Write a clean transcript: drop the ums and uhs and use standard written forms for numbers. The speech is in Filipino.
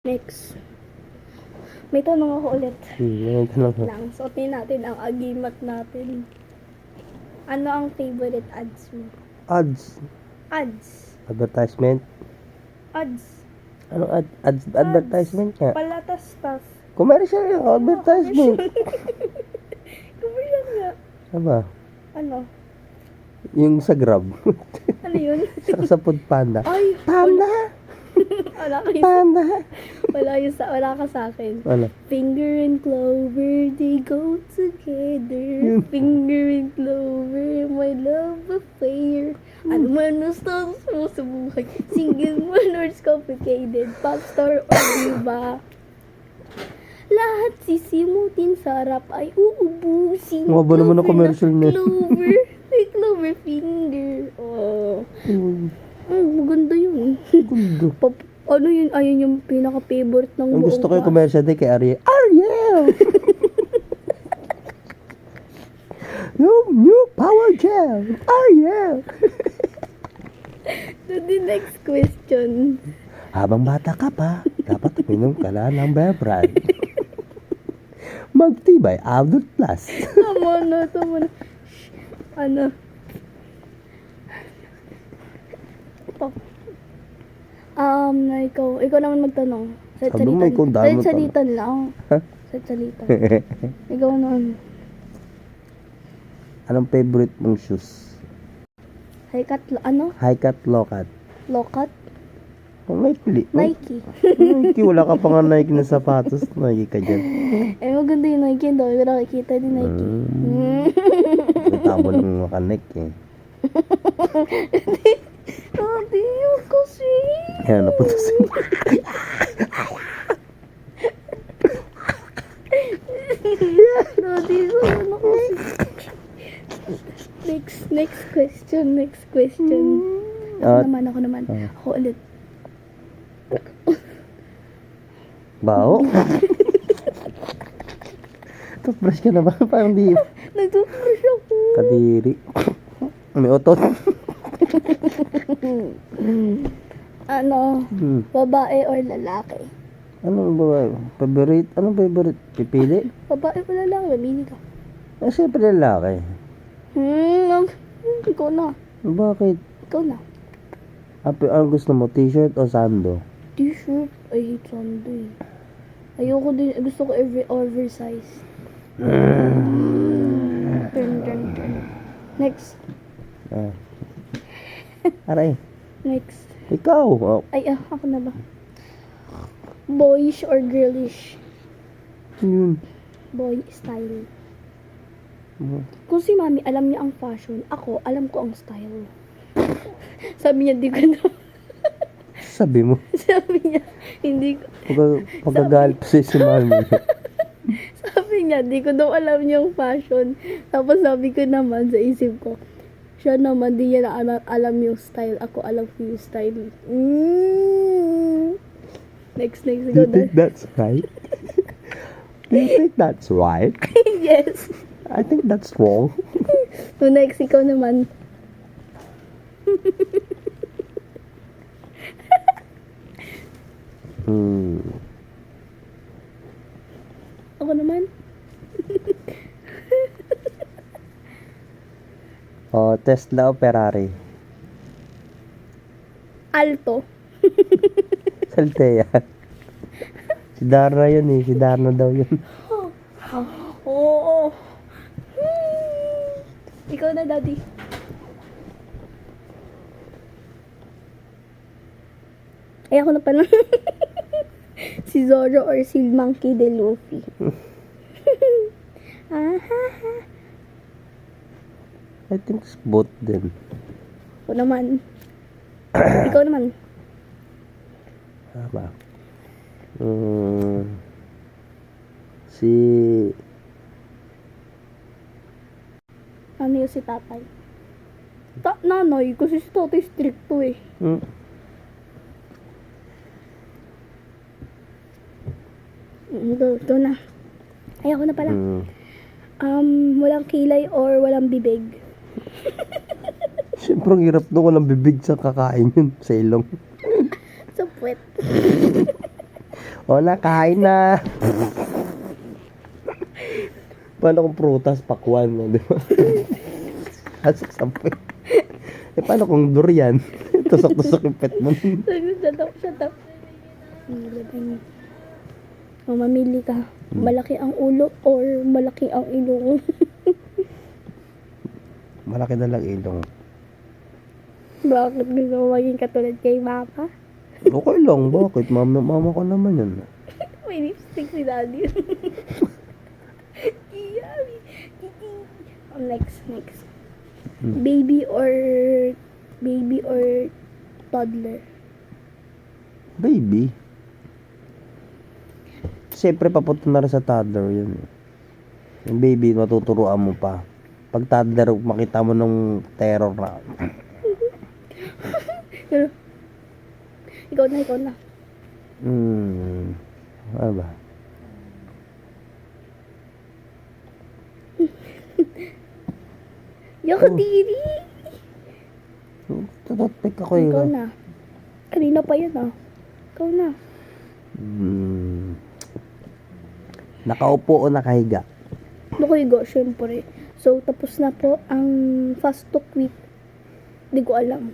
Next. May tanong ako ulit. May tanong ko. Lang. Suotin natin ang agimat natin. Ano ang favorite ads mo? Ads. Ads. Advertisement. Ads. Ano ads? Advertisement nga. Palatas-tas. Commercial yung advertisement. Commercial nga. Ano? Ano? Yung sa Grab. Ano yun? Sa Food Panda. Ay! Panda! Wala kayo. Panda! Wala ka sa akin. Ano? Finger and clover, they go together. Finger and clover, my love affair. Ano man gusto mo sa buhay? Single man or complicated? Pop star or diva? Lahat sisimutin sarap ay uubusin. Mga ba naman ang commercial na? Clover, may clover finger. Oh. Maganda yun. Gundo. Ano yun? Ayun yung pinaka-favorite ng Ang buong gusto ko yung class. commercial din kay Ariel. Ariel! Yung new power gel! Ariel! So, the next question. Habang bata ka pa, dapat uminom ka na ng Bear Brand. Magtibay, Adult Plus. Tama na. Ano? Ito. Ikaw naman magtanong. Sabi mo, ikaw dami mo Salitan lang. Ha? Salitan. Ikaw naman. Anong favorite mong shoes? High cut, ano? High cut, low cut. Low cut? Oh, may pili. Nike. Nike, wala ka pa nga Nike na sapatos. Nike ka dyan. Maganda yung Nike. Ang dami ko nakikita din Nike. May tabo ng mga Nike eh. Hindi yun kasi. Kaya napunta sa Hindi yun kasi. Next question. Ako naman. Ako ulit. Bao? Toothbrush ka na ba? Parang di Nag-toothbrush ako. kadiri. May otot. Ano? Babae or lalaki? Anong ba? Favorite? Anong favorite? Pipili? Babae o lalaki? Mamili ka. Siyempre lalaki. Ikaw na. Bakit? Ikaw na. Ang gusto mo? T-shirt o sando? T-shirt. I hate sando eh. Ayoko din. Gusto ko oversized. Turn. Next. Aray. Next. Ikaw. Oh. Ay, ako na ba? Boyish or girlish? Yun. Boy style. Kung si mami alam niya ang fashion, ako alam ko ang style. Sabi niya, di ko na. Sabi mo. Sabi niya, hindi ko. Pagkagalit pa si mami. Sabi niya, di ko daw alam yung fashion. Tapos sabi ko naman sa isip ko, siya naman, di niya na alam yung style. Ako alam ko yung style. Next, Do go you think that's right? Do you think that's right? Yes. I think that's wrong. So next, ikaw naman. Ako naman. Tesla o Ferrari? Alto. Saltea. Si Darna yun eh. Si Darna daw yun. Oo. Ikaw na, daddy. Ay, ako na pala. Si Zoro or si Monkey D. Luffy. I think it's both din. Ako naman. Ikaw naman. Tama. Si... Ano yung si tatay? Nanay, kasi si tatay stricto eh. Ito na. Ay, ako na pala. Walang kilay or walang bibig? Siyempre, ang hirap doon. Walang bibig sa kakain yun. Sa ilong. Sa puwet. O na, kain na. Paano kung prutas, pakwan mo, di ba? Asok sa pet. Eh, paano kung durian? Tusok-tusok yung pet mo. Shut up. O, mamili ka. Malaki ang ulo or malaki ang ilong. Malaki na lang ilong. Bakit gusto mo maging katulad kay Mama? Okay lang, bakit? Mama ko naman yan. May lipstick si Daddy. Yummy. Next. Baby or toddler? Baby. Siyempre, papunta na rin sa toddler yun. Yung baby, matuturuan mo pa. Pag toddler, makita mo nung terror na. Ikaw na. Ano ba? Yoko diri. Tututpik ako Ikaw yun. na. Kanina pa yun ah. Ikaw na. Nakaupo o nakahiga? Nakuhigo, syempre. So, tapos na po ang fast talk with. Di ko alam.